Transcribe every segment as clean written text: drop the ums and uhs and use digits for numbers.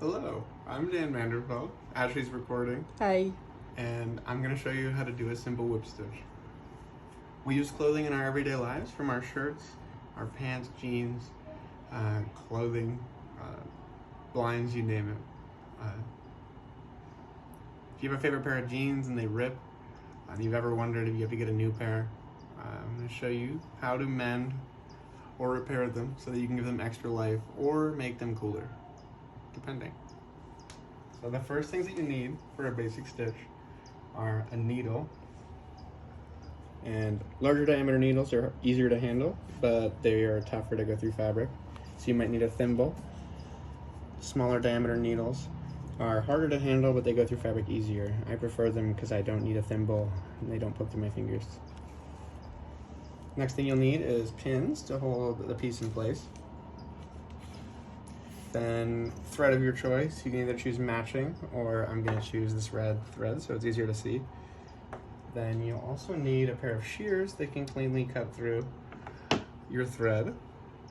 Hello, I'm Dan Vanderveld. Ashley's recording, Hi. and I'm going to show you how to do a simple whip stitch. We use clothing in our everyday lives, from our shirts, our pants, jeans, clothing, blinds, you name it. If you have a favorite pair of jeans and they rip, and you've ever wondered if you have to get a new pair, I'm going to show you how to mend or repair them so that you can give them extra life or make them cooler, depending. So the first things that you need for a basic stitch are a needle, and larger diameter needles are easier to handle, but they are tougher to go through fabric. So you might need a thimble. Smaller diameter needles are harder to handle, but they go through fabric easier. I prefer them because I don't need a thimble and they don't poke through my fingers. Next thing you'll need is pins to hold the piece in place. Then thread of your choice. You can either choose matching, or I'm going to choose this red thread so it's easier to see. Then you'll also need a pair of shears that can cleanly cut through your thread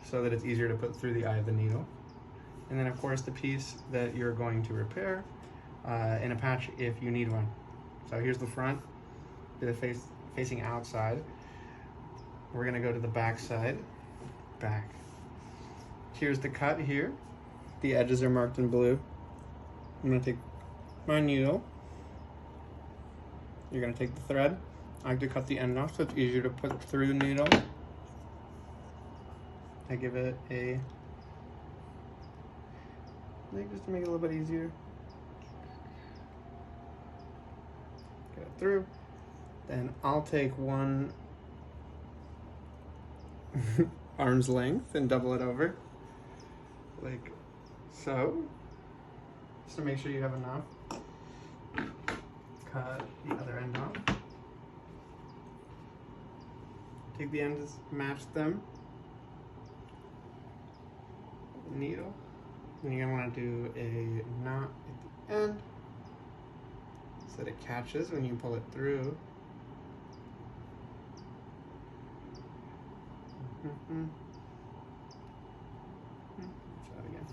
so that it's easier to put through the eye of the needle. And then of course the piece that you're going to repair in a patch if you need one. So here's the front, facing outside. We're going to go to the back side, back. Here's the cut here. The edges are marked in blue. I'm going to take my needle. You're going to take the thread. I like to cut the end off so it's easier to put through the needle. I give it a, just to make it a little bit easier. Get it through. Then I'll take one arm's length and double it over, like so, just to make sure you have enough. Cut the other end off. Take the ends, match them. The needle. And you're gonna want to do a knot at the end so that it catches when you pull it through. Try it again.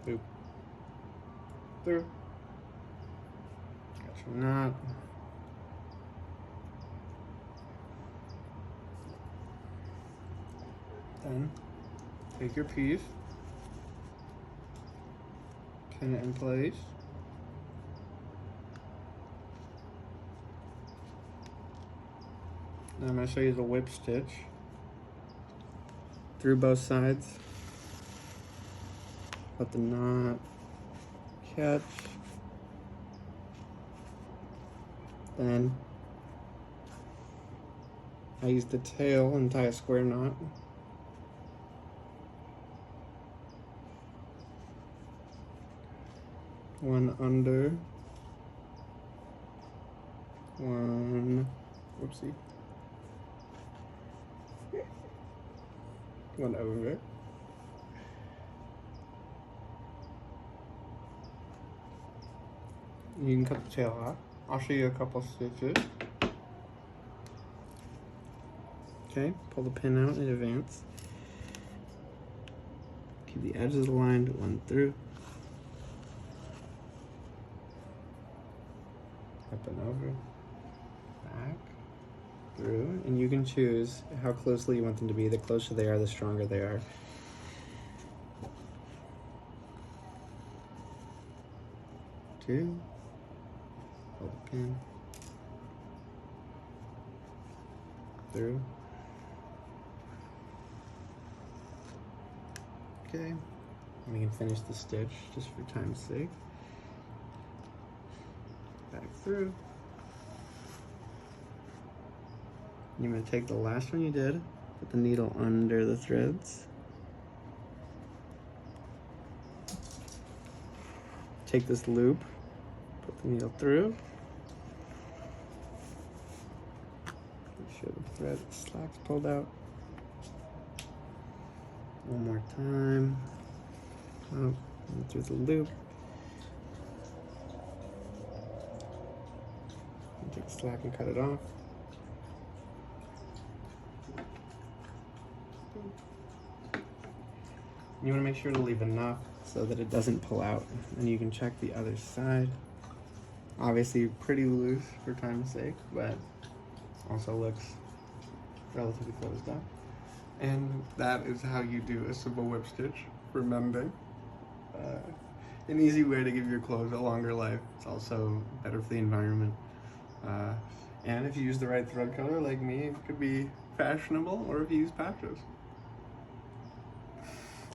Loop. Through. Got your knot. Then take your piece, pin it in place. Now I'm going to show you the whip stitch through both sides. Let the knot catch. Then I use the tail and tie a square knot. One under, one, whoopsie, one over. You can cut the tail off. I'll show you a couple stitches. Okay, pull the pin out in advance. Keep the edges aligned, one through. Up and over, back, through, and you can choose how closely you want them to be. The closer they are, the stronger they are. Two, hold the pin, through. Okay, and we can finish the stitch just for time's sake. Back through. You're going to take the last one you did, put the needle under the threads. Take this loop, put the needle through. Make sure the thread slack's pulled out. One more time. Up and through the loop. take the slack and cut it off. You want to make sure to leave enough so that it doesn't pull out, and you can check the other side. Obviously pretty loose for time's sake, but also looks relatively closed up. And that is how you do a simple whip stitch for mending. An easy way to give your clothes a longer life. It's also better for the environment. And if you use the right thread color like me, it could be fashionable, or if you use patches.